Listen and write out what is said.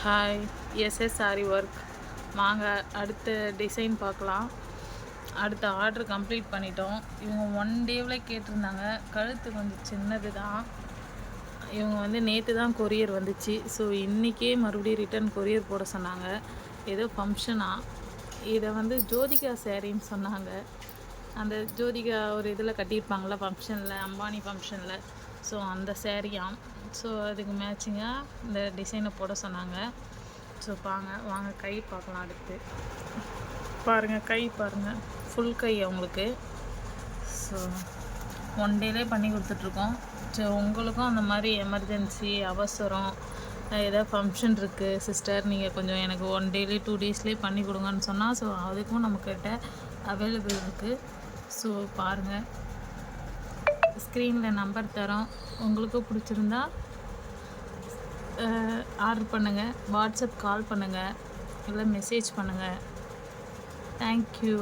Hi. SS sorry work. வாங்க அடுத்த design பார்க்கலாம். அடுத்த ஆர்டர் கம்ப்ளீட் பண்ணிட்டோம். இவங்க 1 டேவில் கேட்டிருந்தாங்க. கழுத்து கொஞ்சம் சின்னது தான். இவங்க வந்து நேற்று தான் கொரியர் வந்துச்சு. ஸோ இன்றைக்கே மறுபடியும் ரிட்டன் கொரியர் போட சொன்னாங்க. ஏதோ ஃபங்க்ஷனாக இதை வந்து ஜோதிகா சேரீன்னு சொன்னாங்க. அந்த ஜோதிகா ஒரு இதில் கட்டியிருப்பாங்கள ஃபங்க்ஷனில், அம்பானி ஃபங்க்ஷனில். ஸோ அந்த சேரீயாம். ஸோ அதுக்கு மேட்சிங்காக இந்த டிசைனை போட சொன்னாங்க. ஸோ வாங்க கை பார்க்கலாம். அடுத்து பாருங்கள், கை பாருங்கள், ஃபுல் கை அவங்களுக்கு. ஸோ 1 டேலே பண்ணி கொடுத்துட்ருக்கோம். ஸோ உங்களுக்கும் அந்த மாதிரி எமர்ஜென்சி அவசரம் ஏதாவது ஃபங்க்ஷன் இருக்குது சிஸ்டர், நீங்கள் கொஞ்சம் எனக்கு 1 டேலே 2 டேஸ்லேயே பண்ணி கொடுங்கன்னு சொன்னால், ஸோ அதுக்கும் நம்மக்கிட்ட அவைலபிள் இருக்குது. ஸோ பாருங்கள், ஸ்க்ரீனில் நம்பர் தரோம். உங்களுக்கு பிடிச்சிருந்தா ஆர்டர் பண்ணுங்கள், வாட்ஸ்அப் கால் பண்ணுங்கள், இல்லை மெசேஜ் பண்ணுங்கள். தேங்க்யூ.